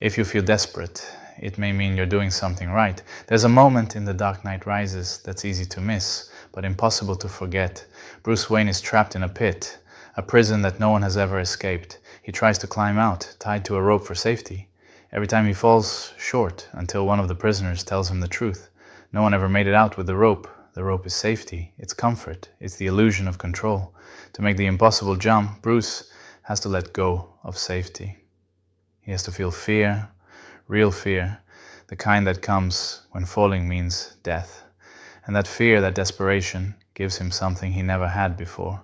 If you feel desperate, it may mean you're doing something right. There's a moment in The Dark Knight Rises that's easy to miss, but impossible to forget. Bruce Wayne is trapped in a pit, a prison that no one has ever escaped. He tries to climb out, tied to a rope for safety. Every time he falls short, until one of the prisoners tells him the truth. No one ever made it out with the rope. The rope is safety, it's comfort, it's the illusion of control. To make the impossible jump, Bruce has to let go of safety. He has to feel fear, real fear, the kind that comes when falling means death. And that fear, that desperation, gives him something he never had before,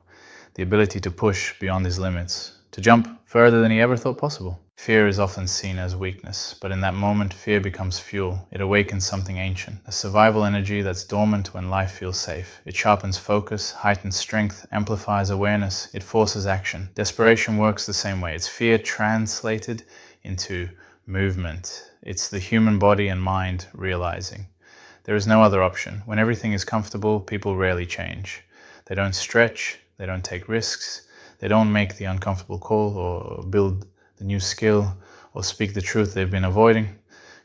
the ability to push beyond his limits, to jump further than he ever thought possible. Fear is often seen as weakness, but in that moment, fear becomes fuel. It awakens something ancient, a survival energy that's dormant when life feels safe. It sharpens focus, heightens strength, amplifies awareness, it forces action. Desperation works the same way. It's fear translated into movement. It's the human body and mind realizing. There is no other option. When everything is comfortable, people rarely change. They don't stretch, they don't take risks, they don't make the uncomfortable call or build the new skill or speak the truth they've been avoiding.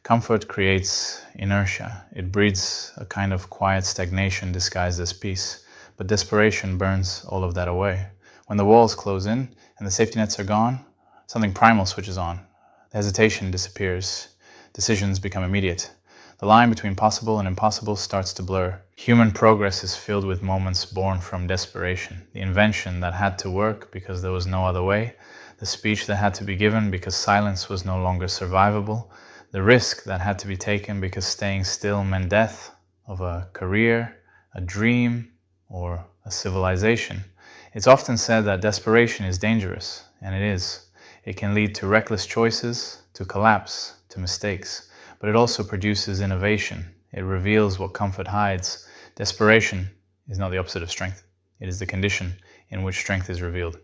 Comfort creates inertia. It breeds a kind of quiet stagnation disguised as peace. But desperation burns all of that away. When the walls close in and the safety nets are gone, something primal switches on. Hesitation disappears. Decisions become immediate. The line between possible and impossible starts to blur. Human progress is filled with moments born from desperation. The invention that had to work because there was no other way. The speech that had to be given because silence was no longer survivable. The risk that had to be taken because staying still meant death of a career, a dream, or a civilization. It's often said that desperation is dangerous, and it is. It can lead to reckless choices, to collapse, to mistakes, but it also produces innovation. It reveals what comfort hides. Desperation is not the opposite of strength. It is the condition in which strength is revealed.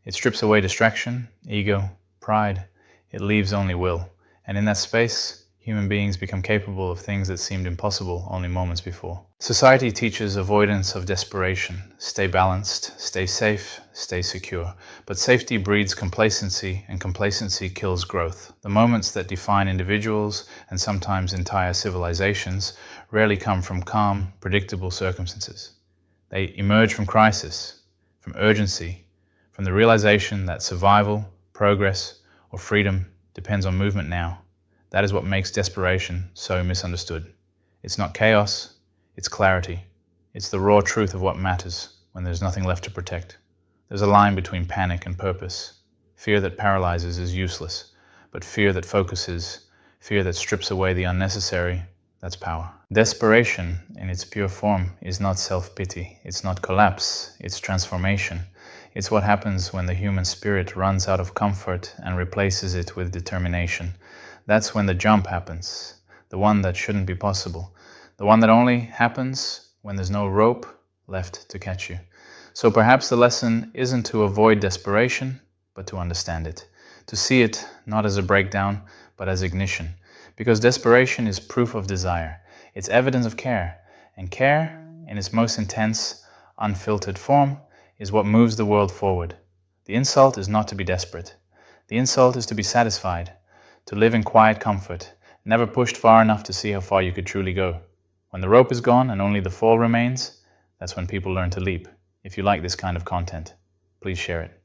It strips away distraction, ego, pride. It leaves only will. And in that space, human beings become capable of things that seemed impossible only moments before. Society teaches avoidance of desperation. Stay balanced, stay safe, stay secure. But safety breeds complacency, and complacency kills growth. The moments that define individuals, and sometimes entire civilizations, rarely come from calm, predictable circumstances. They emerge from crisis, from urgency, from the realization that survival, progress, or freedom depends on movement now. That is what makes desperation so misunderstood. It's not chaos, it's clarity. It's the raw truth of what matters when there's nothing left to protect. There's a line between panic and purpose. Fear that paralyzes is useless, but fear that focuses, fear that strips away the unnecessary, that's power. Desperation, in its pure form, is not self-pity. It's not collapse, it's transformation. It's what happens when the human spirit runs out of comfort and replaces it with determination. That's when the jump happens, the one that shouldn't be possible, the one that only happens when there's no rope left to catch you. So perhaps the lesson isn't to avoid desperation, but to understand it, to see it not as a breakdown, but as ignition. Because desperation is proof of desire. It's evidence of care, and care, in its most intense, unfiltered form, is what moves the world forward. The insult is not to be desperate. The insult is to be satisfied, to live in quiet comfort, never pushed far enough to see how far you could truly go. When the rope is gone and only the fall remains, that's when people learn to leap. If you like this kind of content, please share it.